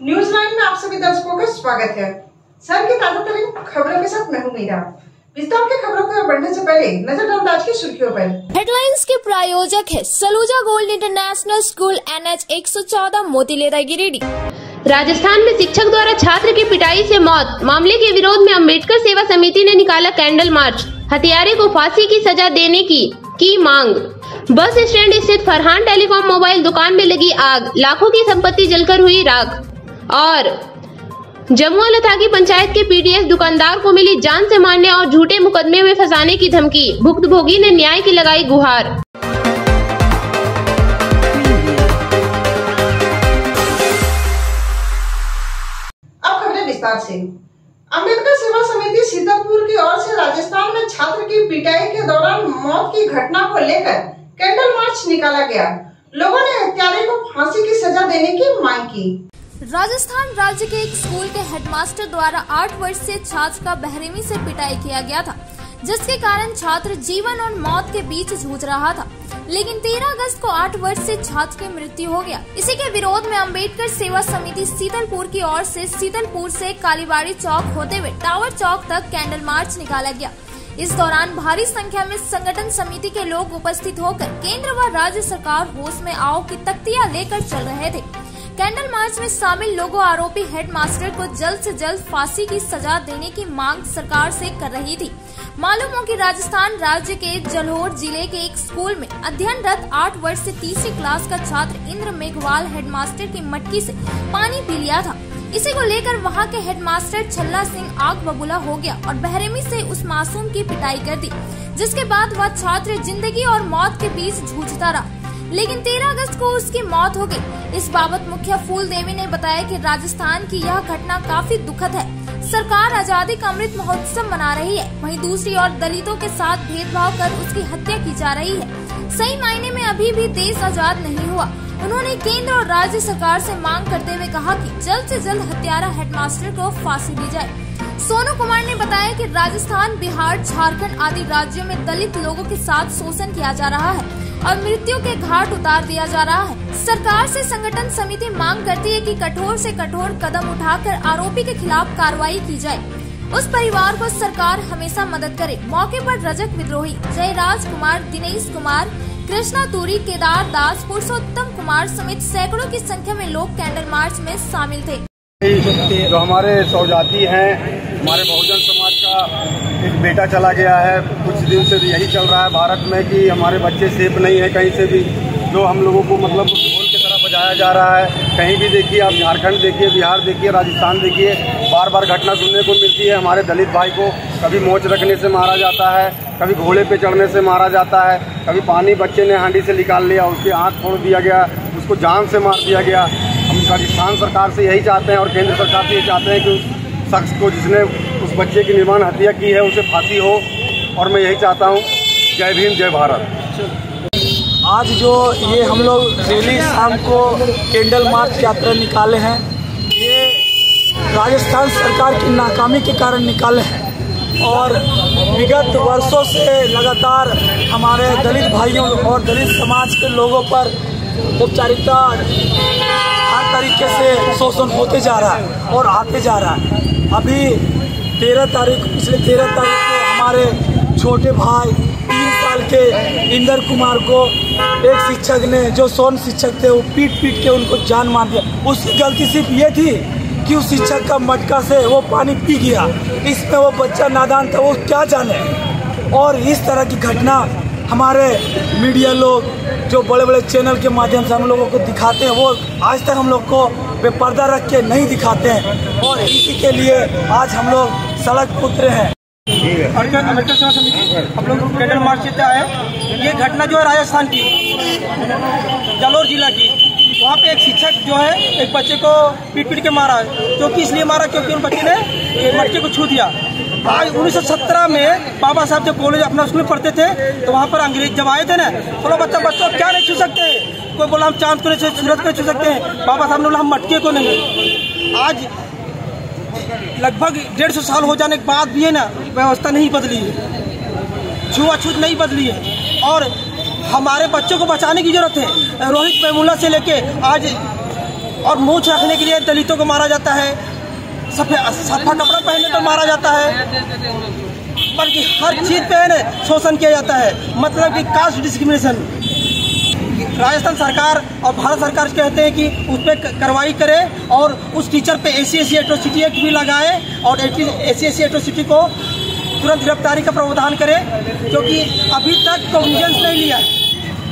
News 9 में आप सभी दर्शकों का स्वागत है। शहर की ताजा तरीन खबरों के साथ मैं हूं मीरा। विस्तार की खबरों को बढ़ने से पहले नजर डालते आज की सुर्खियों पर। हेडलाइंस के प्रायोजक है Saluja gold international school NH 114 Motilera Giridih. Rajasthan में शिक्षक द्वारा छात्र की पिटाई से मौत मामले के विरोध में अम्बेडकर सेवा समिति ने निकाला कैंडल मार्च। हत्यारे को फांसी की सजा देने की मांग। बस स्टैंड स्थित फरहान टेलीकॉम मोबाइल दुकान में लगी आग, लाखों की संपत्ति जलकर हुई राख। और जमुआ लथाकी पंचायत के PDS दुकानदार को मिली जान से मारने और झूठे मुकदमे में फंसाने की धमकी। भुक्तभोगी ने न्याय की लगाई गुहार। अब खबरें विस्तार से। अम्बेडकर सेवा समिति सीतापुर की ओर से राजस्थान में छात्र की पिटाई के दौरान मौत की घटना को लेकर कैंडल मार्च निकाला गया। लोगों ने हत्यारे को फांसी की सजा देने की मांग की। राजस्थान राज्य के एक स्कूल के हेडमास्टर द्वारा 8 वर्षीय छात्र का बेरहमी से पिटाई किया गया था, जिसके कारण छात्र जीवन और मौत के बीच जूझ रहा था। लेकिन 13 अगस्त को 8 वर्षीय छात्र की मृत्यु हो गया। इसी के विरोध में अम्बेडकर सेवा समिति सीतलपुर की ओर से सीतलपुर से कालीबाड़ी चौक होते हुए टावर चौक तक कैंडल मार्च निकाला गया। इस दौरान भारी संख्या में संगठन समिति के लोग उपस्थित होकर केंद्र व राज्य सरकार होश में आओ की तख्तियां लेकर चल रहे थे। कैंडल मार्च में शामिल लोगों आरोपी हेडमास्टर को जल्द से जल्द फांसी की सजा देने की मांग सरकार से कर रही थी। मालूम हो कि राजस्थान राज्य के जलोर जिले के एक स्कूल में अध्ययनरत 8 वर्ष से तीसरी क्लास का छात्र इंद्र मेघवाल हेडमास्टर की मटकी से पानी पी लिया था। इसी को लेकर वहां के हेडमास्टर छल्ला सिंह आग बबूला हो गया और बेरहमी से उस मासूम की पिटाई कर दी, जिसके बाद वह छात्र जिंदगी और मौत के बीच जूझता रहा। लेकिन 13 अगस्त को उसकी मौत हो गई। इस बाबत मुखिया फूल देवी ने बताया कि राजस्थान की यह घटना काफी दुखद है। सरकार आजादी का अमृत महोत्सव मना रही है, वहीं दूसरी ओर दलितों के साथ भेदभाव कर उसकी हत्या की जा रही है। सही मायने में अभी भी देश आजाद नहीं हुआ। उन्होंने केंद्र और राज्य सरकार से मांग करते हुए कहा कि जल्द से जल्द हत्यारा हेडमास्टर को फांसी दी जाए। सोनू कुमार ने बताया कि राजस्थान, बिहार, झारखंड आदि राज्यों में दलित लोगों के साथ शोषण किया जा रहा है और मृत्यु के घाट उतार दिया जा रहा है। सरकार से संगठन समिति मांग करती है कि कठोर से कठोर कदम उठाकर आरोपी के खिलाफ कार्रवाई की जाए। उस परिवार को सरकार हमेशा मदद करे। मौके पर रजक विद्रोही, जयराज कुमार, दिनेश कुमार, कृष्णा तूरी, केदार दास, पुरुषोत्तम कुमार समेत सैकड़ों की संख्या में लोग कैंडल मार्च में शामिल थे। जो हमारे सौजाती हैं, हमारे बहुजन समाज का एक बेटा चला गया है। कुछ दिन से यही चल रहा है भारत में कि हमारे बच्चे सेफ नहीं है कहीं से भी, जो हम लोगों को मतलब ढोल की तरह बजाया जा रहा है। कहीं भी देखिए, आप झारखंड देखिए, बिहार देखिए, राजस्थान देखिए, बार बार घटना सुनने को मिलती है। हमारे दलित भाई को कभी मोच रखने से मारा जाता है, कभी घोड़े पे चढ़ने से मारा जाता है, कभी पानी बच्चे ने हांडी से निकाल लिया, उसकी आँख फोड़ दिया गया, उसको जान से मार दिया गया। हम राजस्थान सरकार से यही चाहते हैं और केंद्र सरकार से यही चाहते हैं कि उस शख्स को जिसने उस बच्चे की निर्मम हत्या की है उसे फांसी हो। और मैं यही चाहता हूँ। जय भीम, जय भारत। आज जो ये हम लोग रैली शाम को कैंडल मार्च यात्रा निकाले हैं, ये राजस्थान सरकार की नाकामी के कारण निकाले हैं और विगत वर्षों से लगातार हमारे दलित भाइयों और दलित समाज के लोगों पर औपचारिकता हर तरीके से शोषण होते जा रहा है और आते जा रहा है। अभी पिछले 13 तारीख को हमारे छोटे भाई 3 साल के इंद्र कुमार को एक शिक्षक ने, जो स्वर्ण शिक्षक थे, वो पीट के उनको जान मार दिया। उसकी गलती सिर्फ ये थी कि उस शिक्षक का मटका से वो पानी पी गया। इसमें वो बच्चा नादान था, वो क्या जाने। और इस तरह की घटना हमारे मीडिया लोग जो बड़े बड़े चैनल के माध्यम से हम लोगों को दिखाते हैं, वो आज तक हम लोग को बेपर्दा रख के नहीं दिखाते हैं। और इसी के लिए आज हम लोग सड़क पर उतरे हैं। अम्बेडकर सेवा समिति हम लोग कैंडल मार्च से आए। ये घटना जो है राजस्थान की, जलोर जिला की, वहाँ पे एक शिक्षक जो है एक बच्चे को पीट के मारा, क्योंकि इसलिए मारा क्योंकि उन बच्चे ने मटके को छू दिया। आज 1917 में बाबा साहब जब कॉलेज अपना स्कूल में पढ़ते थे तो वहाँ पर अंग्रेज जब आए थे ना, तो बच्चों क्या नहीं छू सकते। कोई बोला हम चांद को नहीं, सूरज को छू सकते हैं। बाबा साहब ने बोला हम मटके को नहीं। आज लगभग 150 साल हो जाने के बाद भी है ना, व्यवस्था नहीं बदली है, छुआछूत नहीं बदली है और हमारे बच्चों को बचाने की जरूरत है। रोहित वेमुला से लेके आज और मूछ रखने के लिए दलितों को मारा जाता है, सफा कपड़ा पहनने पर मारा जाता है, बल्कि हर चीज पे शोषण किया जाता है। मतलब कि कास्ट डिस्क्रिमिनेशन। राजस्थान सरकार और भारत सरकार कहते हैं कि उस पर कार्रवाई करे और उस टीचर पे SC/ST एट्रोसिटी एक्ट भी लगाए और SC/ST एट्रोसिटी को तुरंत गिरफ्तारी का प्रावधान करे, क्योंकि अभी तक कॉग्निजेंस नहीं लिया है।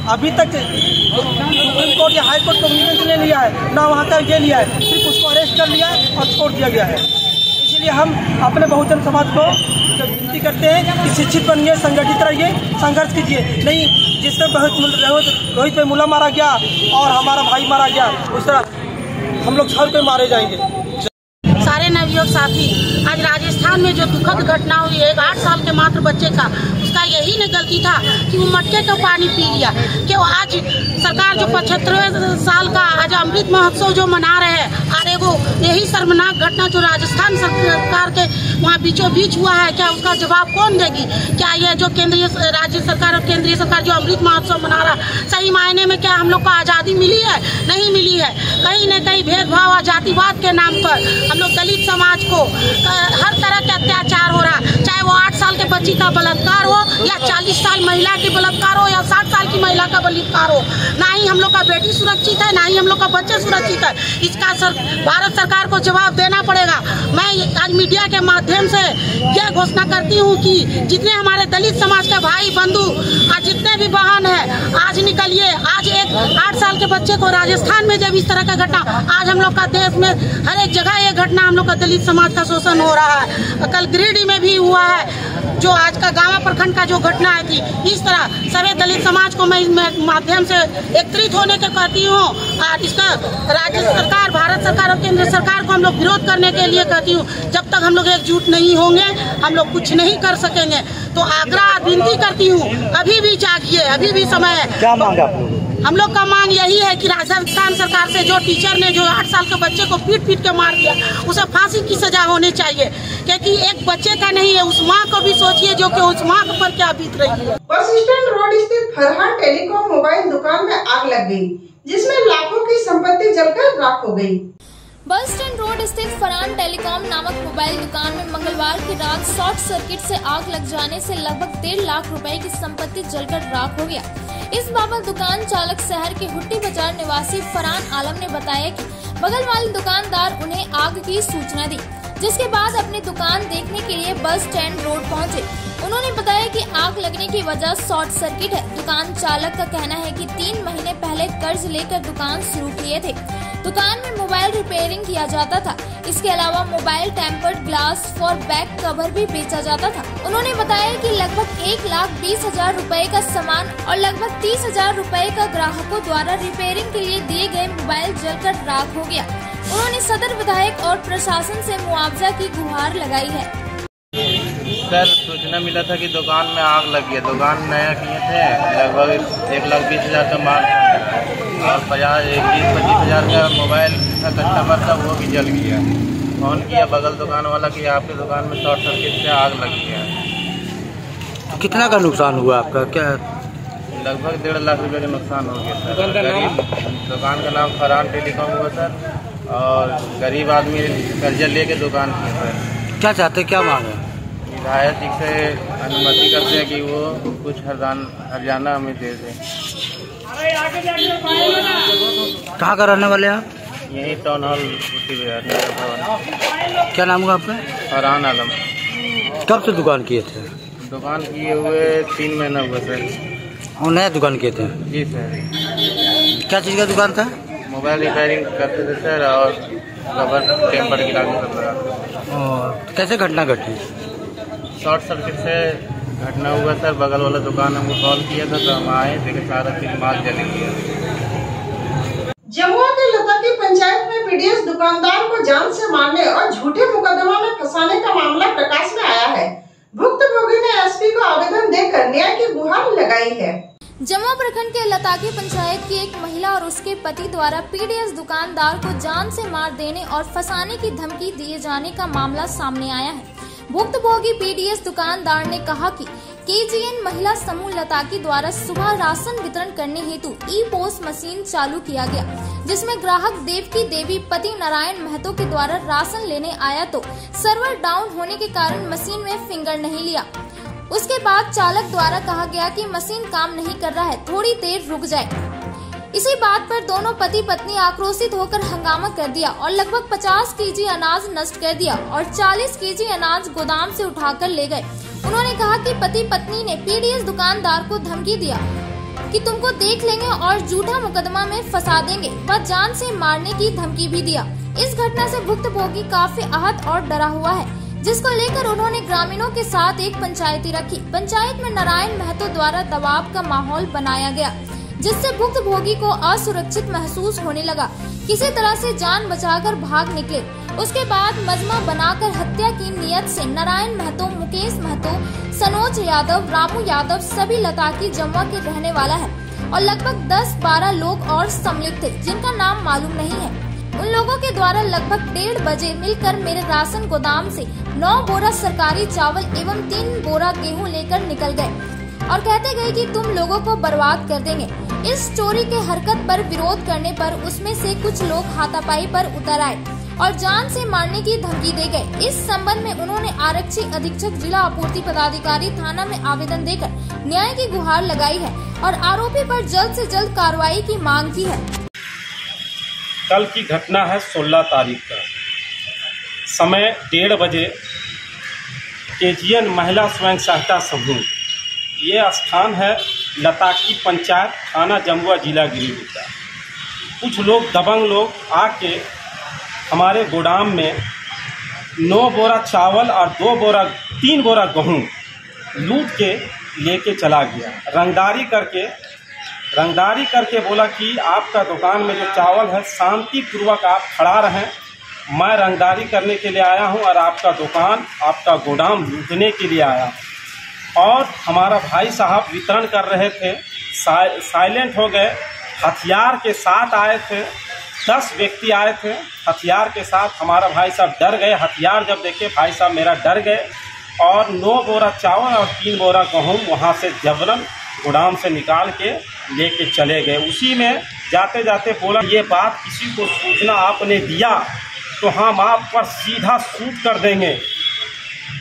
अभी तक सुप्रीम कोर्ट या हाई कोर्ट कॉग्निजेंस नहीं लिया है, ना वहाँ का ये लिया है, सिर्फ उसको अरेस्ट कर लिया है और छोड़ दिया गया है। इसलिए हम अपने बहुजन समाज को विनती करते हैं कि शिक्षित बनिए, संगठित रहिए, संघर्ष कीजिए। नहीं, जिस तरह रोहित पे मुला मारा गया और हमारा भाई मारा गया, उस तरह हम लोग हर कोई मारे जाएंगे। सारे नवयुवक साथी, आज राजस्थान में जो दुखद घटना हुई है 8 साल के मात्र बच्चे का, उसका यही नहीं गलती था कि वो मटके का पानी पी लिया। कि वो आज सरकार जो 75वें साल का आज अमृत महोत्सव जो मना रहे हैं, अरे वो यही शर्मनाक घटना जो राजस्थान सरकार के वहाँ बीचों बीच हुआ है, क्या उसका जवाब कौन देगी? क्या ये जो केंद्रीय राज्य सरकार और केंद्रीय सरकार जो अमृत महोत्सव मना रहा, सही मायने में क्या हम लोग को आज़ादी मिली है? नहीं मिली है। कहीं न कहीं भेदभाव और जातिवाद के नाम पर हम लोग दलित समाज को हर तरह के अत्याचार हो रहा, चाहे वो 8 साल के बच्ची का बलात्कार हो या 40 साल महिला की बलात्कार हो या 60 साल की महिला का बलात्कार हो। ना ही हम लोग का बेटी सुरक्षित है, ना ही हम लोग का बच्चे सुरक्षित है। इसका भारत सरकार को जवाब देना पड़ेगा। मैं आज मीडिया के माध्यम से यह घोषणा करती हूँ कि जितने हमारे दलित समाज के भाई बंधु, आज जितने भी बहन है, आज निकलिए। आज एक 8 साल के बच्चे को राजस्थान में जब इस तरह का घटना, आज हम लोग का देश में हर एक जगह ये घटना हम लोग का दलित समाज का शोषण हो रहा है। कल गिरिडीह में भी हुआ है, जो आज का गांवा प्रखंड का जो घटना है थी। इस तरह सभी दलित समाज को मैं इस माध्यम से एकत्रित होने के कहती हूँ और इसका राज्य सरकार, भारत सरकार और केंद्र सरकार को हम लोग विरोध करने के लिए कहती हूँ। जब तक हम लोग एकजुट नहीं होंगे हम लोग कुछ नहीं कर सकेंगे। तो आग्रह विनती करती हूँ, अभी भी जागिए, अभी भी समय है। क्या मांग आप लोग? हम लोग का मांग यही है कि राजस्थान सरकार से जो टीचर ने जो 8 साल के बच्चे को पीट के मार दिया, उसे फांसी की सजा होनी चाहिए। क्योंकि एक बच्चे का नहीं है, उस माँ को भी सोचिए जो कि उस माँ पर क्या बीत रही है। बस स्टैंड रोड स्थित फरहान टेलीकॉम मोबाइल दुकान में आग लग गई, जिसमें लाखों की संपत्ति जलकर राख हो गई। बस स्टैंड रोड स्थित फरहान टेलीकॉम नामक मोबाइल दुकान में मंगलवार की रात शॉर्ट सर्किट से आग लग जाने से लगभग 1.5 लाख रुपए की संपत्ति जलकर राख हो गया। इस बाबत दुकान चालक शहर के हुट्टी बाजार निवासी फरहान आलम ने बताया कि बगल वाले दुकानदार उन्हें आग की सूचना दी, जिसके बाद अपनी दुकान देखने के लिए बस स्टैंड रोड पहुंचे। उन्होंने बताया कि आग लगने की वजह शॉर्ट सर्किट है। दुकान चालक का कहना है कि 3 महीने पहले कर्ज लेकर दुकान शुरू किए थे। दुकान में मोबाइल रिपेयरिंग किया जाता था। इसके अलावा mobile tempered glass for back cover भी बेचा जाता था। उन्होंने बताया कि लगभग 1,20,000 रुपए का सामान और लगभग 30,000 रुपए का ग्राहकों द्वारा रिपेयरिंग के लिए दिए गए मोबाइल जलकर राख हो गया। उन्होंने सदर विधायक और प्रशासन से मुआवजा की गुहार लगाई है। सर, सूचना मिला था कि दुकान में आग लगी है। दुकान नया किए थे, लगभग 1,20,000 का माल और 20-25,000 का मोबाइल का कस्टमर था, वो भी जल गया। फोन किया बगल दुकान वाला कि आपके दुकान में शॉर्ट सर्किट से आग लगी है। कितना का नुकसान हुआ आपका? क्या लगभग 1.5 लाख रुपए का नुकसान हो गया सर। गरीब दुकान का नाम फरहान टेलीकॉम हुआ सर, और गरीब आदमी कर्जा लेके दुकान की सर। क्या चाहते, क्या मांग है? विधायक जी से अनुमति करते हैं कि वो कुछ हरजाना हमें दे दें। कहाँ का रहने वाले आप? यही टाउन हॉल हुट्टी बाजार। क्या नाम हुआ आपका? फरहान आलम। कब से दुकान किए थे? दुकान किए हुए 3 महीना हुआ सर। और नया दुकान किए थे? जी सर। क्या चीज़ का दुकान था? मोबाइल रिपेयरिंग करते थे सर, और रबर टेम्पर गिरा सब लगा। और कैसे घटना घटी? शॉर्ट सर्किट से घटना हुआ सर। बगल वाला दुकान हमको कॉल किया था, तो हम आए, देखे सारा चीज माल जल गया। जमुआ के लताकी पंचायत में पीडीएस दुकानदार को जान से मारने और झूठे मुकदमा में फंसाने का मामला प्रकाश में आया है। भुक्तभोगी ने एसपी को आवेदन देकर न्याय की गुहार लगाई है। जमुआ प्रखंड के लताकी पंचायत की एक महिला और उसके पति द्वारा पीडीएस दुकानदार को जान से मार देने और फंसाने की धमकी दिए जाने का मामला सामने आया है। भुक्तभोगी पीडीएस दुकानदार ने कहा कि केजीएन महिला समूह लताकी द्वारा सुबह राशन वितरण करने हेतु ई पोस्ट मशीन चालू किया गया, जिसमें ग्राहक देवकी देवी पति नारायण महतो के द्वारा राशन लेने आया तो सर्वर डाउन होने के कारण मशीन में फिंगर नहीं लिया। उसके बाद चालक द्वारा कहा गया कि मशीन काम नहीं कर रहा है, थोड़ी देर रुक जाए। इसी बात पर दोनों पति पत्नी आक्रोशित होकर हंगामा कर दिया और लगभग 50 केजी अनाज नष्ट कर दिया और 40 केजी अनाज गोदाम से उठाकर ले गए। उन्होंने कहा कि पति पत्नी ने पीडीएस दुकानदार को धमकी दिया कि तुमको देख लेंगे और झूठा मुकदमा में फंसा देंगे व जान से मारने की धमकी भी दिया। इस घटना से भुक्तभोगी काफी आहत और डरा हुआ है, जिसको लेकर उन्होंने ग्रामीणों के साथ एक पंचायती रखी। पंचायत में नारायण महतो द्वारा दबाव का माहौल बनाया गया, जिससे भुक्तभोगी को असुरक्षित महसूस होने लगा। किसी तरह से जान बचाकर भाग निकले। उसके बाद मजमा बनाकर हत्या की नियत से नारायण महतो, मुकेश महतो, सनोज यादव, रामू यादव सभी लताकी जमुआ के रहने वाला है और लगभग 10-12 लोग और सम्मिलित थे, जिनका नाम मालूम नहीं है। उन लोगों के द्वारा लगभग 1:30 बजे मिलकर मेरे राशन गोदाम से 9 बोरा सरकारी चावल एवं 3 बोरा गेहूं लेकर निकल गए और कहते गए कि तुम लोगों को बर्बाद कर देंगे। इस चोरी के हरकत पर विरोध करने पर उसमें से कुछ लोग हाथापाई पर उतर आए और जान से मारने की धमकी दे गए। इस संबंध में उन्होंने आरक्षी अधीक्षक जिला आपूर्ति पदाधिकारी थाना में आवेदन देकर न्याय की गुहार लगाई है और आरोपी पर जल्द से जल्द कार्रवाई की मांग की है। कल की घटना है 16 तारीख का, समय 1:30 बजे केजीएन महिला स्वयं सहायता समूह, ये स्थान है लताकी पंचायत, थाना जमुआ, जिला गिरिडीह। कुछ लोग दबंग लोग आके हमारे गोदाम में 9 बोरा चावल और 3 बोरा गेहूँ लूट के लेके चला गया। रंगदारी करके बोला कि आपका दुकान में जो चावल है शांतिपूर्वक आप खड़ा रहें, मैं रंगदारी करने के लिए आया हूं और आपका दुकान, आपका गोदाम लूटने के लिए आया। और हमारा भाई साहब वितरण कर रहे थे, साइलेंट हो गए। हथियार के साथ आए थे, 10 व्यक्ति आए थे हथियार के साथ। हमारा भाई साहब डर गए, हथियार जब देखे भाई साहब मेरा डर गए और 9 बोरा चावल और 3 बोरा गेहूँ वहाँ से जबरन गोदाम से निकाल के लेके चले गए। उसी में जाते जाते बोला, ये बात किसी को सूचना आपने दिया तो हम आप पर सीधा शूट कर देंगे,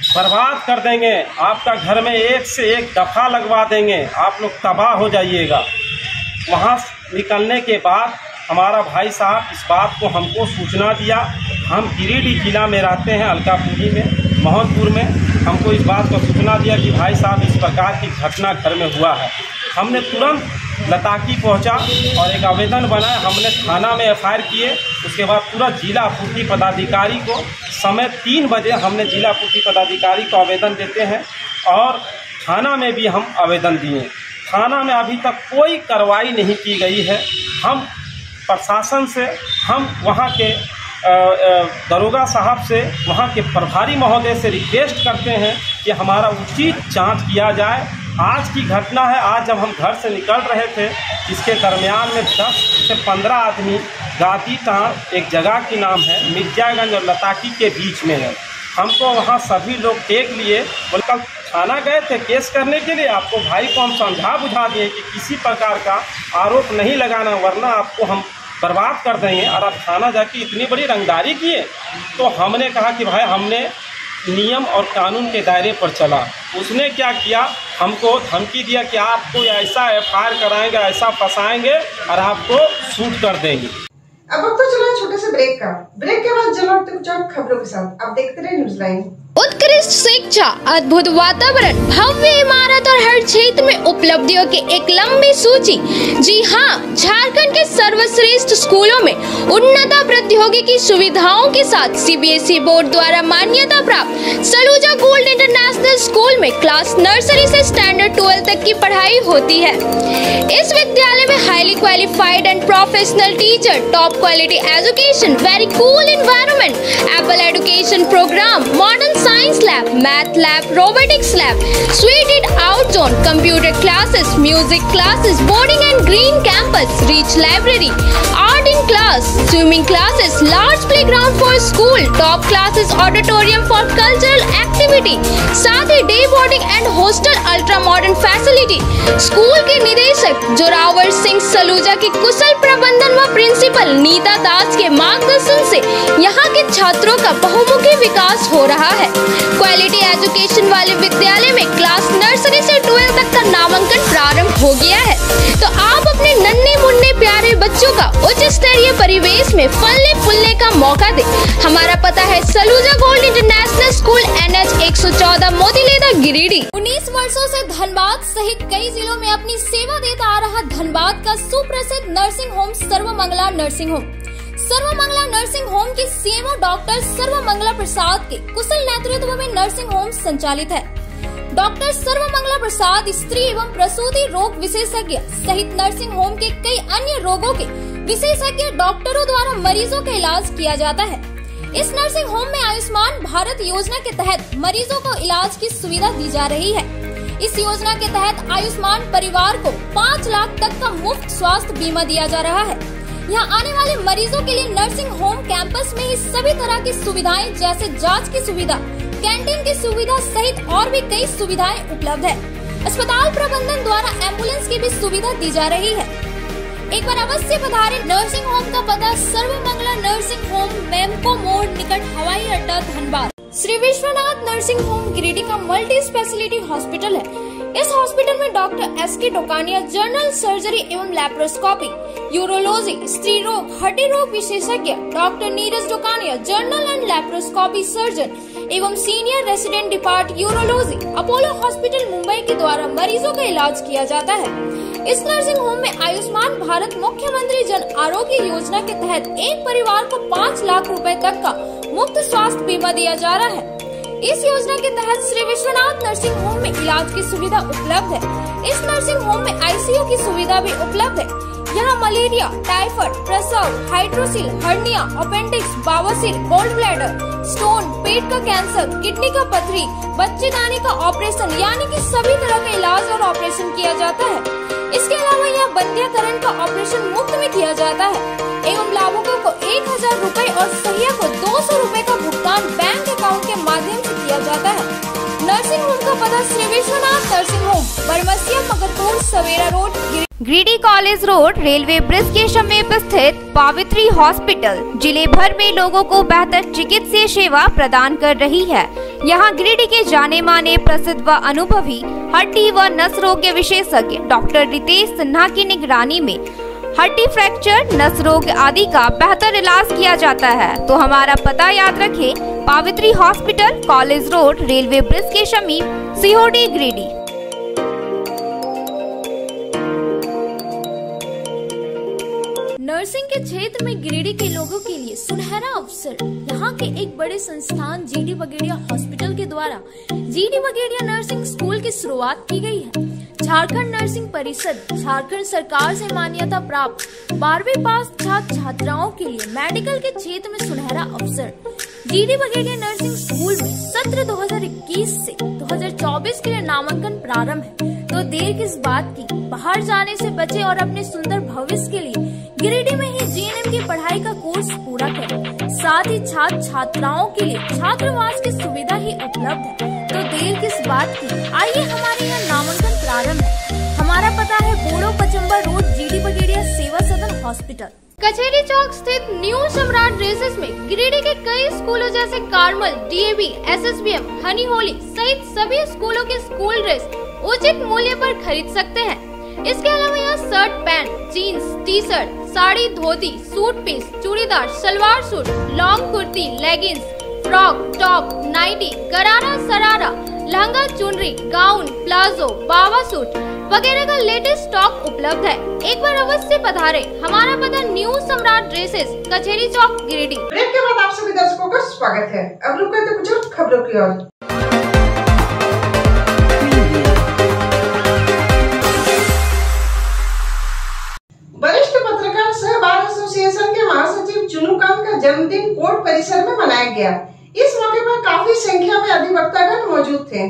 बर्बाद कर देंगे, आपका घर में एक से एक दफ़ा लगवा देंगे, आप लोग तबाह हो जाइएगा। वहाँ निकलने के बाद हमारा भाई साहब इस बात को हमको सूचना दिया। हम गिरिडीह जिला में रहते हैं, अलकापुरी में, मोहनपुर में। हमको इस बात को सूचना दिया कि भाई साहब इस प्रकार की घटना घर में हुआ है। हमने तुरंत लताकी पहुंचा और एक आवेदन बनाया। हमने थाना में एफआईआर किए। उसके बाद तुरंत जिला आपूर्ति पदाधिकारी को समय 3 बजे हमने जिला आपूर्ति पदाधिकारी को आवेदन देते हैं और थाना में भी हम आवेदन दिए। थाना में अभी तक कोई कार्रवाई नहीं की गई है। हम प्रशासन से, हम वहाँ के दरोगा साहब से, वहाँ के प्रभारी महोदय से रिक्वेस्ट करते हैं कि हमारा उचित जांच किया जाए। आज की घटना है, आज जब हम घर से निकल रहे थे, इसके दरमियान में 10 से 15 आदमी गादी टाण एक जगह की नाम है, मिर्जागंज और लताकी के बीच में है। हमको वहाँ सभी लोग टेक लिए, बोले कल थाना गए थे केस करने के लिए, आपको भाई को हम समझा बुझा दिए कि किसी प्रकार का आरोप नहीं लगाना वरना आपको हम बर्बाद कर देंगे, और आप थाना जाके इतनी बड़ी रंगदारी किए। तो हमने कहा कि भाई हमने नियम और कानून के दायरे पर चला। उसने क्या किया, हमको धमकी दिया कि आपको ऐसा एफआईआर कराएंगे, ऐसा फंसाएंगे और आपको शूट कर देंगे। अब तो चलो छोटे से ब्रेक के बाद जल्द कुछ और खबरों के साथ आप देखते रहे न्यूज लाइन। उत्कृष्ट शिक्षा, अद्भुत वातावरण, भव्य इमारत और हर क्षेत्र में उपलब्धियों की एक लंबी सूची। जी हाँ, झारखंड के सर्वश्रेष्ठ स्कूलों में उन्नत प्रौद्योगिकी सुविधाओं के साथ सीबीएसई बोर्ड द्वारा मान्यता प्राप्त सलूजा गोल्ड इंटरनेशनल स्कूल में क्लास नर्सरी से स्टैंडर्ड 12 तक की पढ़ाई होती है। इस विद्यालय में highly qualified and professional teacher, top quality education, very cool environment, Apple education programme, modern science lab, math lab, robotics lab, suited out zone, computer classes, music classes, boarding and green campus, rich library, art in class, swimming classes, large playground for school, top classes, auditorium for cultural activity, साथ ही day boarding and hostel ultra modern facility. School के निदेशक जोरावर सिंह सलूजा की कुशल प्रबंधन व principal Nita दास के मार्गदर्शन से यहाँ के छात्रों का बहुमुखी विकास हो रहा है। क्वालिटी एजुकेशन वाले विद्यालय में क्लास नर्सरी से 12 तक का नामांकन प्रारंभ हो गया है, तो आप अपने नन्हे मुन्ने प्यारे बच्चों का उच्च स्तरीय परिवेश में फलने फूलने का मौका दें। हमारा पता है Saluja gold international school NH 114 Motileda Giridih. 19 वर्षों से धनबाद सहित कई जिलों में अपनी सेवा देता आ रहा धनबाद का सुप्रसिद्ध nursing home Sarvamangala nursing home. Sarvamangala nursing home के सीएमओ डॉक्टर सर्वमंगला प्रसाद के कुशल नेतृत्व में नर्सिंग होम संचालित है। डॉक्टर सर्वमंगला प्रसाद स्त्री एवं प्रसूति रोग विशेषज्ञ सहित नर्सिंग होम के कई अन्य रोगों के विशेषज्ञ डॉक्टरों द्वारा मरीजों का इलाज किया जाता है। इस नर्सिंग होम में आयुष्मान भारत योजना के तहत मरीजों को इलाज की सुविधा दी जा रही है। इस योजना के तहत आयुष्मान परिवार को 5 लाख तक का मुफ्त स्वास्थ्य बीमा दिया जा रहा है। यहाँ आने वाले मरीजों के लिए नर्सिंग होम कैंपस में ही सभी तरह की सुविधाएं जैसे जांच की सुविधा, कैंटीन की सुविधा सहित और भी कई सुविधाएं उपलब्ध है। अस्पताल प्रबंधन द्वारा एम्बुलेंस की भी सुविधा दी जा रही है। एक बार अवश्य पधारें। नर्सिंग होम का पता सर्वमंगला नर्सिंग होम, मेमको मोड़ निकट हवाई अड्डा धनबाद। श्री विश्वनाथ नर्सिंग होम गिरिडीह का मल्टी स्पेशलिटी हॉस्पिटल है। इस हॉस्पिटल में doctor SK Dokania general surgery एवं लैप्रोस्कोपी, यूरोलॉजी, स्त्री रोग, हड्डी रोग विशेषज्ञ, doctor Neeraj Dokania general and laparoscopy surgeon एवं senior resident depart urology, Apollo hospital Mumbai के द्वारा मरीजों का इलाज किया जाता है। इस नर्सिंग होम में आयुष्मान भारत मुख्यमंत्री जन आरोग्य योजना के तहत एक परिवार को 5 लाख रुपए तक का मुफ्त स्वास्थ्य बीमा दिया जा रहा है। इस योजना के तहत श्री विश्वनाथ नर्सिंग होम में इलाज की सुविधा उपलब्ध है। इस नर्सिंग होम में ICU की सुविधा भी उपलब्ध है। यहाँ मलेरिया, टाइफाइड, प्रसव, हाइड्रोसिल, हर्निया, अपेंडिक्स, बवासीर, गोल्ड ब्लैडर, स्टोन, पेट का कैंसर, किडनी का पथरी, बच्चेदानी का ऑपरेशन यानी कि सभी तरह का इलाज और ऑपरेशन किया जाता है। इसके अलावा यहाँ बंध्याकरण का ऑपरेशन मुफ्त में किया जाता है एवं लाभुकों को 1000 रुपए और सहिया को 200 रुपए का भुगतान बैंक अकाउंट के माध्यम से किया जाता है। नर्सिंग होम का पता Shri Vishwanath nursing home, Barmasia Magarpur, Savera road, Giridih college road, railway bridge के समीप स्थित पावित्री हॉस्पिटल जिले भर में लोगों को बेहतर चिकित्सीय सेवा प्रदान कर रही है। यहाँ गिरिडीह के जाने माने प्रसिद्ध व अनुभवी हड्डी व नस रोग विशेषज्ञ डॉक्टर रितेश सिन्हा की निगरानी में हड्डी फ्रैक्चर, नस रोग आदि का बेहतर इलाज किया जाता है। तो हमारा पता याद रखें, Pavitri hospital, college road, railway bridge के समीप, सीहोडी, गिरिडीह। नर्सिंग के क्षेत्र में गिरिडीह के लोगों के लिए सुनहरा अवसर। यहाँ के एक बड़े संस्थान GD बगेड़िया हॉस्पिटल के द्वारा GD बगेड़िया नर्सिंग स्कूल की शुरुआत की गई है। झारखंड नर्सिंग परिषद, झारखंड सरकार से मान्यता प्राप्त 12वीं पास छात्र छात्राओं के लिए मेडिकल के क्षेत्र में सुनहरा अवसर। GD बगेड़िया नर्सिंग स्कूल में सत्र 2021 से 2024 के लिए नामांकन प्रारंभ है। तो देर किस बात की, बाहर जाने से बचे और अपने सुंदर भविष्य के लिए गिरिडीह में ही GNM की पढ़ाई का कोर्स पूरा करें। साथ ही छात्र छात्राओं के लिए छात्रावास की सुविधा ही उपलब्ध है। तो देर किस बात की, आइए हमारे यहाँ नामांकन प्रारंभ है। हमारा पता है बोड़ो पचम्बर रोड, GD बगेड़िया सेवा सदन हॉस्पिटल। कचहरी चौक स्थित न्यू सम्राट ड्रेसेस में गिरिडीह के कई स्कूलों जैसे Carmel, DAV, SSBM, Honey Holi सहित सभी स्कूलों के स्कूल ड्रेस उचित मूल्य पर खरीद सकते हैं। इसके अलावा यहाँ shirt, pant, jeans, T shirt, sari, dhoti, suit piece, churidar, salwar suit, long kurti, leggings, frock, top, nightie, gharara, sharara, lehenga, चुनरी, गाउन, प्लाजो, बावा सूट वगैरह का लेटेस्ट स्टॉक उपलब्ध है। एक बार अवश्य पधारे। हमारा पता न्यू सम्राट ड्रेसेस, कचहरी चौक, गिरिडीह। ब्रेक के बाद आप सभी दर्शकों का स्वागत है। अब रुक करते कुछ और खबरों की ओर। वरिष्ठ पत्रकार सह बार एसोसिएशन के महासचिव चुनूकांत का जन्मदिन कोर्ट परिसर में मनाया गया। इस मौके पर काफी संख्या में अधिवक्तागण मौजूद थे।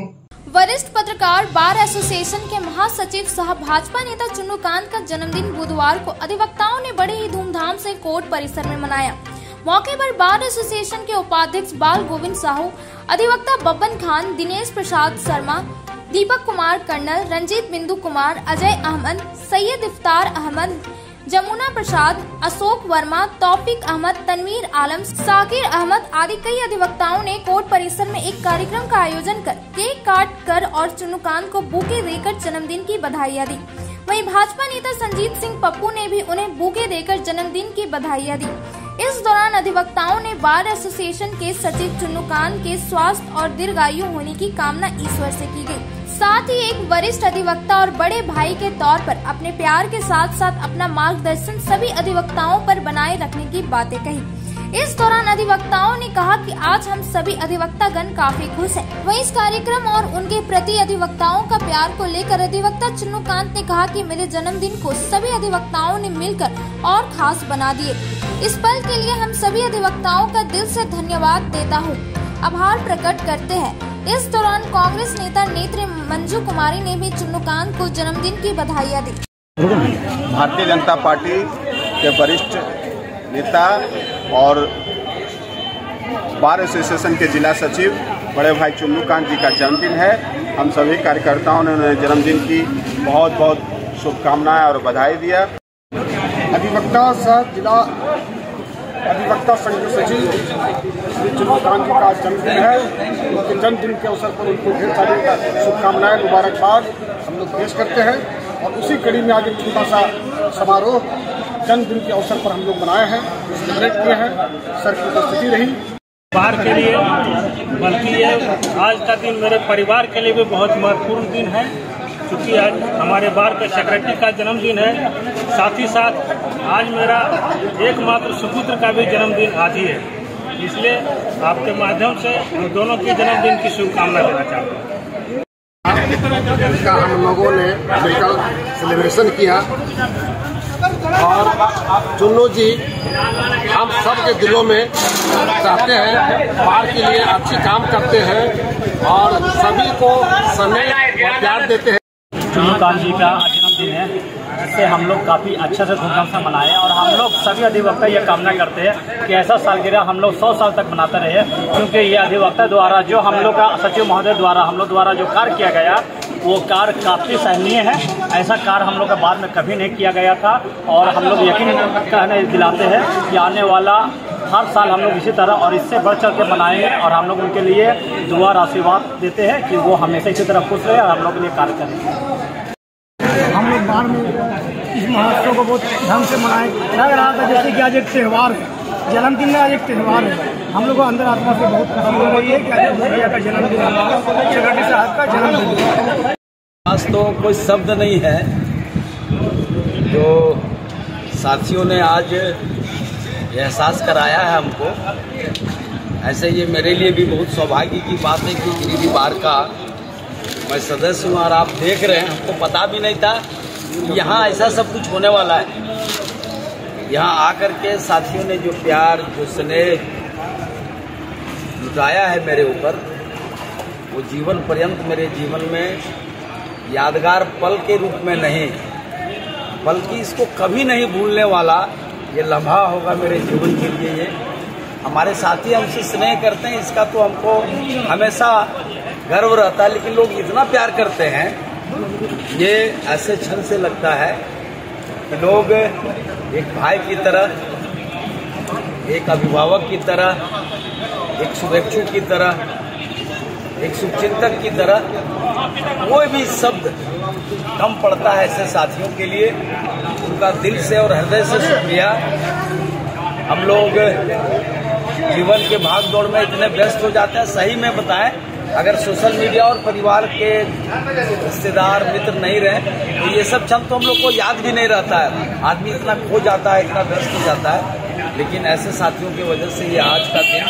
वरिष्ठ पत्रकार बार एसोसिएशन के महासचिव सह भाजपा नेता चुन्नूकांत का जन्मदिन बुधवार को अधिवक्ताओं ने बड़े ही धूमधाम से कोर्ट परिसर में मनाया। मौके पर बार एसोसिएशन के उपाध्यक्ष बाल गोविंद साहू, अधिवक्ता बब्बन खान, दिनेश प्रसाद शर्मा, दीपक कुमार कर्नल, रंजीत बिंदु कुमार, अजय अहमद, सैयद इफ्तार अहमद, जमुना प्रसाद, अशोक वर्मा, तौफिक अहमद, तनवीर आलम, साकिर अहमद आदि कई अधिवक्ताओं ने कोर्ट परिसर में एक कार्यक्रम का आयोजन कर केक काट कर और चुन्नूकांत को बुके देकर जन्मदिन की बधाइयां दी। वहीं भाजपा नेता संजीत सिंह पप्पू ने भी उन्हें बुके देकर जन्मदिन की बधाइयां दी। इस दौरान अधिवक्ताओं ने बार एसोसिएशन के सचिव चुन्नूकांत के स्वास्थ्य और दीर्घायु होने की कामना ईश्वर से की गई। साथ ही एक वरिष्ठ अधिवक्ता और बड़े भाई के तौर पर अपने प्यार के साथ साथ अपना मार्गदर्शन सभी अधिवक्ताओं पर बनाए रखने की बातें कही। इस दौरान अधिवक्ताओं ने कहा कि आज हम सभी अधिवक्तागण काफी खुश हैं। वहीं इस कार्यक्रम और उनके प्रति अधिवक्ताओं का प्यार को लेकर अधिवक्ता चुन्नूकांत ने कहा कि मेरे जन्मदिन को सभी अधिवक्ताओं ने मिलकर और खास बना दिए। इस पल के लिए हम सभी अधिवक्ताओं का दिल से धन्यवाद देता हूँ, आभार प्रकट करते हैं। इस दौरान कांग्रेस नेता नेत्री मंजू कुमारी ने भी चुन्नूकांत को जन्मदिन की बधाइयां दी। भारतीय जनता पार्टी के वरिष्ठ नेता और बार एसोसिएशन के जिला सचिव बड़े भाई चुन्नूकांत जी का जन्मदिन है। हम सभी कार्यकर्ताओं ने उन्हें जन्मदिन की बहुत बहुत शुभकामनाएं और बधाई दिया। अधिवक्ता सह जिला अधिवक्ता संघ के सचिव श्री चुन्नूकांत जी का जन्मदिन है। उनके जन्मदिन के अवसर पर उनको ढेर सारी शुभकामनाएं, मुबारकबाद हम लोग पेश करते हैं। और उसी कड़ी में आज एक छोटा सा समारोह जन्मदिन के अवसर पर हम लोग मनाए हैं, सेलिब्रेट किए हैं। सर की उपस्थिति रही। बार के लिए बल्कि ये आज का दिन मेरे परिवार के लिए भी बहुत महत्वपूर्ण दिन है, क्योंकि आज हमारे बार के सेक्रेटरी का जन्मदिन है। साथ ही साथ आज मेरा एकमात्र सुपुत्र का भी जन्मदिन आज ही है। इसलिए आपके माध्यम से हम दोनों के जन्मदिन की शुभकामना देना चाहते हैं। इसका हम लोगों ने मिलकर सेलिब्रेशन किया और चुन्नू जी हम सब के दिलों में चाहते हैं, बार के लिए अच्छी काम करते हैं और सभी को समय और प्यार देते हैं। चुन्नूकांत जी का जन्मदिन है, जिससे हम लोग काफ़ी अच्छे से धूमधाम से मनाए और हम लोग सभी अधिवक्ता ये कामना करते हैं कि ऐसा सालगिरह हम लोग 100 साल तक मनाते रहे, क्योंकि ये अधिवक्ता द्वारा जो हम लोग का सचिव महोदय द्वारा हम लोग द्वारा जो कार्य किया गया वो कार्य काफ़ी सराहनीय है। ऐसा कार्य हम लोग का बाद में कभी नहीं किया गया था और हम लोग यकीन कहने दिलाते हैं कि आने वाला हर साल हम लोग इसी तरह और इससे बढ़ चढ़ के मनाएंगे और हम लोग उनके लिए दुआ और आशीर्वाद देते हैं कि वो हमेशा इसी तरह खुश रहे और हम लोग के लिए कार्य करें। हम लोग बार में इस महोत्सव को बहुत ढंग से मनाए। लग रहा था जैसे कि आज एक त्यौहार है, जन्मदिन में आज एक त्यौहार है। हम लोग को अंदर आत्मा से बहुत खुशी हो रही है कि आज भैया का जन्मदिन, सेक्रेटरी साहब का जन्मदिन। आज तो कोई शब्द नहीं है जो साथियों ने आज एहसास कराया है हमको। ऐसे ये मेरे लिए भी बहुत सौभाग्य की बात है कि गिरिडीह बार का मैं सदस्य हूँ और आप देख रहे हैं, हमको पता भी नहीं था यहाँ ऐसा सब कुछ होने वाला है। यहाँ आकर के साथियों ने जो प्यार, जो स्नेह लुटाया है मेरे ऊपर, वो जीवन पर्यंत मेरे जीवन में यादगार पल के रूप में नहीं, बल्कि इसको कभी नहीं भूलने वाला ये लम्हा होगा मेरे जीवन के लिए। ये हमारे साथी हमसे स्नेह करते हैं, इसका तो हमको हमेशा गर्व रहता है, लेकिन लोग इतना प्यार करते हैं, ये ऐसे क्षण से लगता है कि लोग एक भाई की तरह, एक अभिभावक की तरह, एक शुभेच्छु की तरह, एक शुभचिंतक की तरह, कोई भी शब्द कम पड़ता है ऐसे साथियों के लिए। उनका दिल से और हृदय से शुक्रिया। हम लोग जीवन के भाग दौड़ में इतने व्यस्त हो जाते हैं, सही में बताएं, अगर सोशल मीडिया और परिवार के रिश्तेदार मित्र नहीं रहे तो ये सब क्षण तो हम लोग को याद भी नहीं रहता है। आदमी इतना खो जाता है, इतना व्यस्त हो जाता है, लेकिन ऐसे साथियों की वजह से ये आज का दिन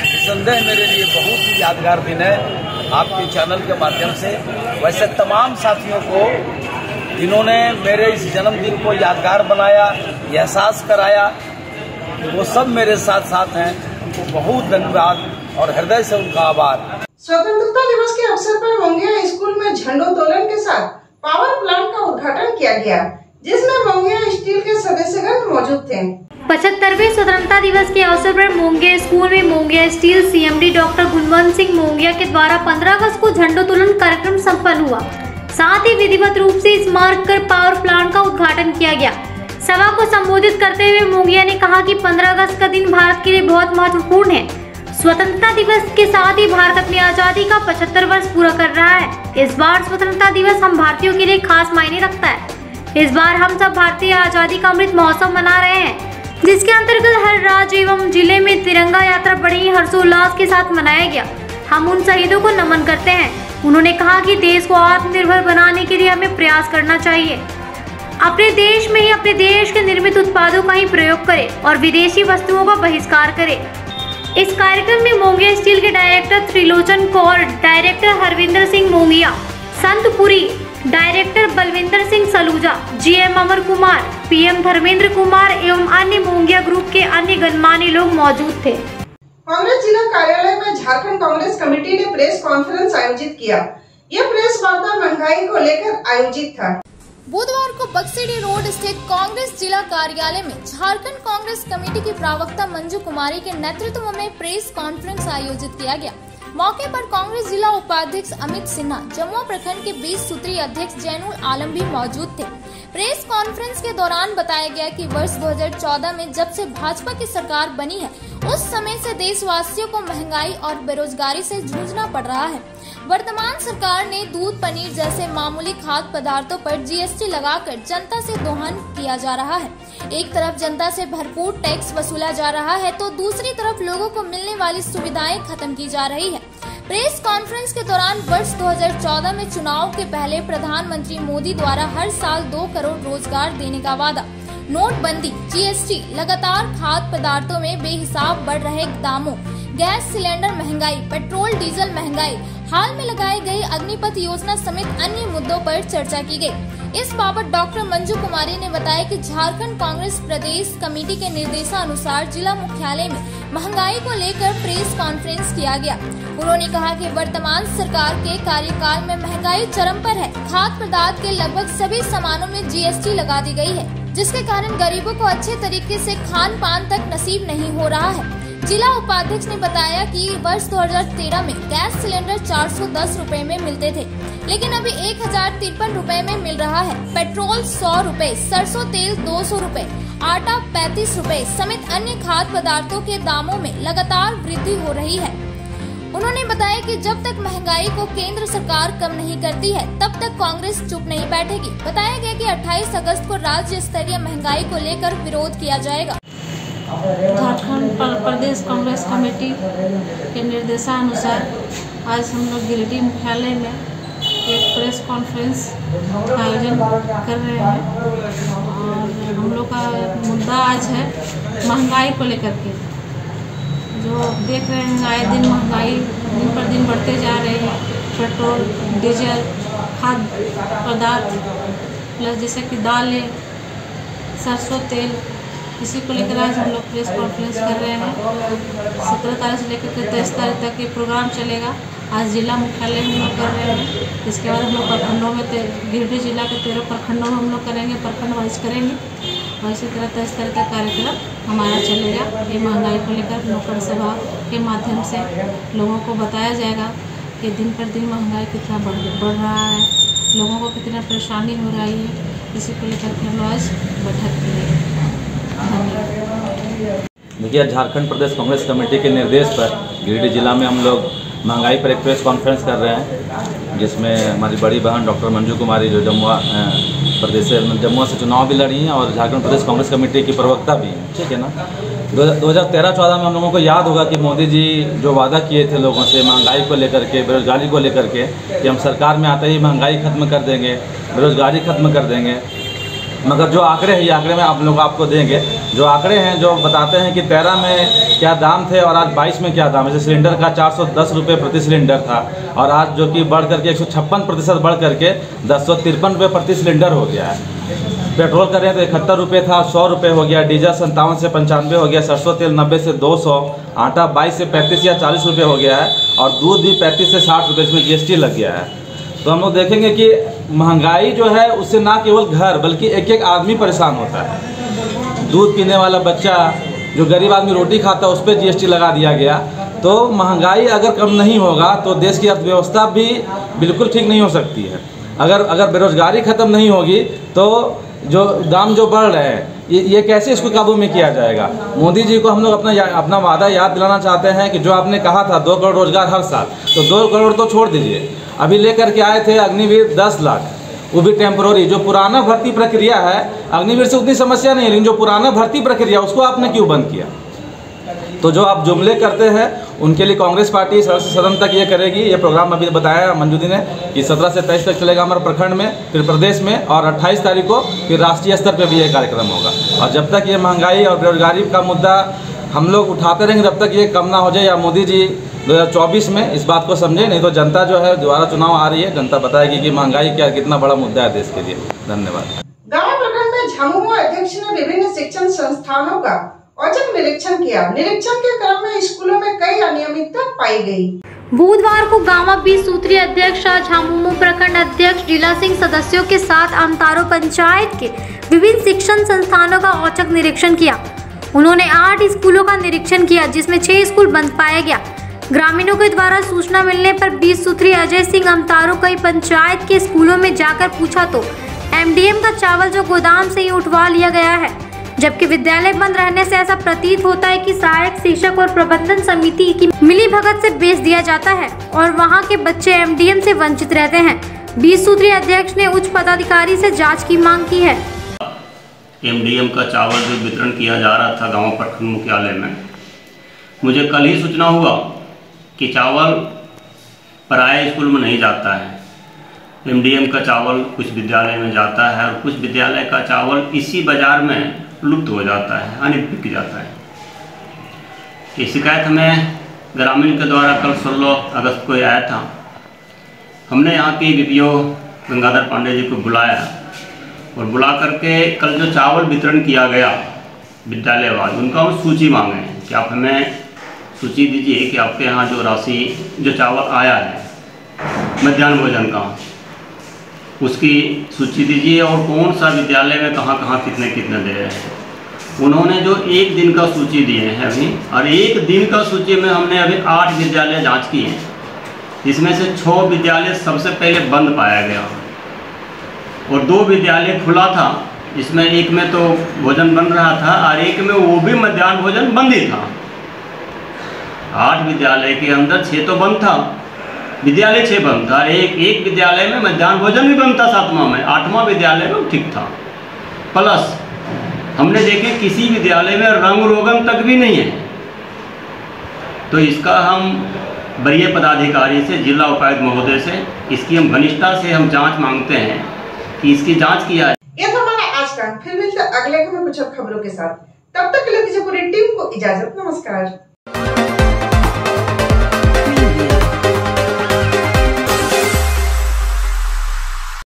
निसंदेह मेरे लिए बहुत ही यादगार दिन है। आपके चैनल के माध्यम से वैसे तमाम साथियों को जिन्होंने मेरे इस जन्मदिन को यादगार बनाया, एहसास कराया, वो सब मेरे साथ साथ हैं, उनको बहुत धन्यवाद और हृदय से उनका आभार। स्वतंत्रता दिवस के अवसर पर मोंगिया स्कूल में झंडोत्तोलन के साथ पावर प्लांट का उद्घाटन किया गया, जिसमें मोंगिया स्टील के सदस्यगण मौजूद थे। 75वें स्वतंत्रता दिवस के अवसर पर मोंगिया स्कूल में मोंगिया स्टील सीएमडी डॉक्टर गुणवंत सिंह मोंगिया के द्वारा 15 अगस्त को झंडोत्तोलन कार्यक्रम संपन्न हुआ। साथ ही विधिवत रूप से इस मार्ग कर पावर प्लांट का उद्घाटन किया गया। सभा को संबोधित करते हुए मोंगिया ने कहा कि 15 अगस्त का दिन भारत के लिए बहुत महत्वपूर्ण है। स्वतंत्रता दिवस के साथ ही भारत अपनी आजादी का 75 वर्ष पूरा कर रहा है। इस बार स्वतंत्रता दिवस हम भारतीयों के लिए खास मायने रखता है। इस बार हम सब भारतीय आजादी का अमृत महोत्सव मना रहे हैं, जिसके अंतर्गत हर राज्य एवं जिले में तिरंगा यात्रा बड़े ही हर्षोल्लास के साथ मनाया गया। हम उन शहीदों को नमन करते हैं। उन्होंने कहा कि देश को आत्मनिर्भर बनाने के लिए हमें प्रयास करना चाहिए। अपने देश में ही अपने देश के निर्मित उत्पादों का ही प्रयोग करें और विदेशी वस्तुओं का बहिष्कार करें। इस कार्यक्रम में मोंगिया स्टील के director Trilochan Kaur, director Harvinder Singh Mongia, Santpuri, director Balvinder Singh Saluja, GM Amar Kumar, PM Dharmendra Kumar एवं अन्य मोंगिया ग्रुप के अन्य गणमान्य लोग मौजूद थे। कांग्रेस जिला कार्यालय में झारखंड कांग्रेस कमेटी ने प्रेस कॉन्फ्रेंस आयोजित किया। यह प्रेस वार्ता महंगाई को लेकर आयोजित था। बुधवार को बक्सीडी रोड स्थित कांग्रेस जिला कार्यालय में झारखंड कांग्रेस कमेटी की प्रवक्ता मंजू कुमारी के नेतृत्व में प्रेस कॉन्फ्रेंस आयोजित किया गया। मौके पर कांग्रेस जिला उपाध्यक्ष अमित सिन्हा, जमुआ प्रखंड के 20 सूत्री अध्यक्ष जैनुल आलम भी मौजूद थे। प्रेस कॉन्फ्रेंस के दौरान बताया गया कि वर्ष 2014 में जब से भाजपा की सरकार बनी है, उस समय से देशवासियों को महंगाई और बेरोजगारी से जूझना पड़ रहा है। वर्तमान सरकार ने दूध, पनीर जैसे मामूली खाद्य पदार्थों पर जीएसटी लगाकर जनता से दोहन किया जा रहा है। एक तरफ जनता से भरपूर टैक्स वसूला जा रहा है, तो दूसरी तरफ लोगों को मिलने वाली सुविधाएं खत्म की जा रही है। प्रेस कॉन्फ्रेंस के दौरान वर्ष 2014 में चुनाव के पहले प्रधानमंत्री मोदी द्वारा हर साल 2 करोड़ रोजगार देने का वादा, नोटबंदी, जीएसटी, लगातार खाद्य पदार्थों में बेहिसाब बढ़ रहे दामों, गैस सिलेंडर महंगाई, पेट्रोल डीजल महंगाई, हाल में लगाई गई अग्निपथ योजना समेत अन्य मुद्दों पर चर्चा की गई। इस बाबत डॉक्टर मंजू कुमारी ने बताया कि झारखंड कांग्रेस प्रदेश कमेटी के निर्देशानुसार जिला मुख्यालय में महंगाई को लेकर प्रेस कॉन्फ्रेंस किया गया। उन्होंने कहा कि वर्तमान सरकार के कार्यकाल में महंगाई चरम पर है। खाद्य पदार्थ के लगभग सभी सामानों में जीएसटी लगा दी गई है, जिसके कारण गरीबों को अच्छे तरीके से खान पान तक नसीब नहीं हो रहा है। जिला उपाध्यक्ष ने बताया कि वर्ष 2013 में गैस सिलेंडर 410 रुपए में मिलते थे, लेकिन अभी 1053 रुपए में मिल रहा है। पेट्रोल 100 रुपए, सरसों तेल 200 रुपए, आटा 35 रुपए समेत अन्य खाद्य पदार्थों के दामों में लगातार वृद्धि हो रही है। उन्होंने बताया कि जब तक महंगाई को केंद्र सरकार कम नहीं करती है, तब तक कांग्रेस चुप नहीं बैठेगी। बताया गया कि 28 अगस्त को राज्य स्तरीय महंगाई को लेकर विरोध किया जाएगा। झारखंड प्रदेश कांग्रेस कमेटी के निर्देशानुसार आज हम लोग गिरिडीह मुख्यालय में एक प्रेस कॉन्फ्रेंस का आयोजन कर रहे हैं और हम लोग का मुद्दा आज है महंगाई को लेकर के। जो देख रहे हैं आए दिन महंगाई दिन पर दिन बढ़ते जा रही है। पेट्रोल, डीजल, खाद्य पदार्थ प्लस जैसे कि दालें, सरसों तेल, इसी को लेकर आज हम लोग प्रेस कॉन्फ्रेंस कर रहे हैं। 17 तारीख से लेकर के 23 तारीख तक ये प्रोग्राम चलेगा। आज जिला मुख्यालय में हम लोग कर रहे हैं। इसके बाद हम लोग प्रखंडों में गिरिडीह जिला के 13 प्रखंडों में हम लोग करेंगे, प्रखंड वाइज करेंगे और इसी तरह 23 तारीख तक कार्यक्रम हमारा चलेगा। ये महंगाई को लेकर नुक्कड़ सभा के माध्यम से लोगों को बताया जाएगा कि दिन पर दिन महंगाई कितना बढ़ रहा है, लोगों को कितना परेशानी हो रही है। इसी को लेकर के हम लोग आज बैठक किए। देखिए, झारखंड प्रदेश कांग्रेस कमेटी के निर्देश पर गिरिडीह जिला में हम लोग महंगाई पर एक प्रेस कॉन्फ्रेंस कर रहे हैं, जिसमें हमारी बड़ी बहन डॉक्टर मंजू कुमारी जो जमुआ से चुनाव भी लड़ी हैं और झारखंड प्रदेश कांग्रेस कमेटी की प्रवक्ता भी हैं, ठीक है ना। 2013-14 में हम लोगों को याद होगा कि मोदी जी जो वादा किए थे लोगों से महंगाई को लेकर के, बेरोजगारी को लेकर के, कि हम सरकार में आते ही महंगाई खत्म कर देंगे, बेरोजगारी खत्म कर देंगे। मगर जो आंकड़े हैं, ये आंकड़े में आप लोग आपको देंगे। जो आंकड़े हैं जो बताते हैं कि 13 में क्या दाम थे और आज 22 में क्या दाम है। जैसे सिलेंडर का 410 रुपये प्रति सिलेंडर था और आज जो कि बढ़ करके 156% बढ़ करके 1053 रुपये प्रति सिलेंडर हो गया है। पेट्रोल कर रहे हैं तो 71 रुपये था, 100 रुपये हो गया, डीजल 57 से 95 हो गया, सरसों तेल 90 से 200, आटा 22 से 35 या 40 रुपये हो गया है और दूध भी 35 से 60 रुपये, इसमें GST लग गया है। तो हम लोग देखेंगे कि महंगाई जो है उससे ना केवल घर बल्कि एक एक आदमी परेशान होता है। दूध पीने वाला बच्चा, जो गरीब आदमी रोटी खाता है, उस पर GST लगा दिया गया। तो महंगाई अगर कम नहीं होगा तो देश की अर्थव्यवस्था भी बिल्कुल ठीक नहीं हो सकती है। अगर बेरोजगारी ख़त्म नहीं होगी तो जो दाम जो बढ़ रहे हैं ये कैसे इसको काबू में किया जाएगा। मोदी जी को हम लोग अपना वादा याद दिलाना चाहते हैं कि जो आपने कहा था 2 करोड़ रोजगार हर साल, तो 2 करोड़ तो छोड़ दीजिए, अभी लेकर के आए थे अग्निवीर 10 लाख, वो भी टेम्पोररी। जो पुराना भर्ती प्रक्रिया है, अग्निवीर से उतनी समस्या नहीं है, लेकिन जो पुराना भर्ती प्रक्रिया उसको आपने क्यों बंद किया। तो जो आप जुमले करते हैं उनके लिए कांग्रेस पार्टी सदन तक ये करेगी। ये प्रोग्राम अभी बताया मंजू दी ने कि 17 से 23 तक चलेगा हमारे प्रखंड में, फिर प्रदेश में, और 28 तारीख को फिर राष्ट्रीय स्तर पर भी ये कार्यक्रम होगा। और जब तक ये महंगाई और बेरोजगारी का मुद्दा हम लोग उठाते रहेंगे तब तक ये कम ना हो जाए, या मोदी जी 2024 में इस बात को समझे, नहीं तो जनता जो है दोबारा चुनाव आ रही है, जनता बताएगी कि महंगाई क्या कितना बड़ा मुद्दा है देश के लिए। धन्यवाद। गाँव प्रखंड में झामुमो अध्यक्ष ने विभिन्न शिक्षण संस्थानों का औचक निरीक्षण किया। निरीक्षण के क्रम में स्कूलों में कई अनियमितता पाई गई। बुधवार को गांव 20 सूत्रीय अध्यक्ष झामुमो प्रखंड अध्यक्ष जिला सिंह सदस्यों के साथ अमतारो पंचायत के विभिन्न शिक्षण संस्थानों का औचक निरीक्षण किया। उन्होंने 8 स्कूलों का निरीक्षण किया, जिसमें 6 स्कूल बंद पाया गया। ग्रामीणों के द्वारा सूचना मिलने पर 20 सूत्रीय अजय सिंह अमतारो कई पंचायत के स्कूलों में जाकर पूछा तो MDM का चावल जो गोदाम से ही उठवा लिया गया है, जबकि विद्यालय बंद रहने से ऐसा प्रतीत होता है कि सहायक शिक्षक और प्रबंधन समिति की मिलीभगत से बेच दिया जाता है और वहां के बच्चे MDM से वंचित रहते हैं। 20 सूत्रीय अध्यक्ष ने उच्च पदाधिकारी से जांच की मांग की है। MDM का चावल जो वितरण किया जा रहा था गांव प्रखंड मुख्यालय में, मुझे कल ही सूचना हुआ कि चावल पराये स्कूल में नहीं जाता है। MDM का चावल कुछ विद्यालय में जाता है और कुछ विद्यालय का चावल इसी बाजार में लुप्त हो जाता है, यानी बिक जाता है। ये शिकायत हमें ग्रामीण के द्वारा कल 16 अगस्त को आया था। हमने यहाँ के BPO गंगाधर पांडे जी को बुलाया और बुला करके कल जो चावल वितरण किया गया विद्यालयवार, उनका हम सूची मांगे कि आप हमें सूची दीजिए कि आपके यहाँ जो राशि जो चावल आया है मध्याह्न भोजन का, उसकी सूची दीजिए और कौन सा विद्यालय में कहाँ कहाँ कितने कितने दे रहे हैं। उन्होंने जो 1 दिन का सूची दिए हैं अभी, और 1 दिन का सूची में हमने अभी 8 विद्यालय जांच किए हैं, जिसमें से 6 विद्यालय सबसे पहले बंद पाया गया और 2 विद्यालय खुला था, जिसमें एक में तो भोजन बन रहा था और एक में वो भी मध्याह्न भोजन बंद ही था। 8 विद्यालय के अंदर 6 तो बंद था, विद्यालय 6 बंद था, एक विद्यालय में मध्याह्न भोजन भी बंद था 7वां में, 8वां विद्यालय में ठीक था। प्लस हमने देखे किसी विद्यालय में रंग रोगन तक भी नहीं है। तो इसका हम वरीय पदाधिकारी से, जिला उपायुक्त महोदय से, इसकी हम घनिष्ठता से हम जांच मांगते हैं कि इसकी जांच किया है। ये था हमारा आज का। फिर मिलते अगले में कुछ खबरों के साथ। तब तक के लिए पूरी टीम को इजाजत। नमस्कार।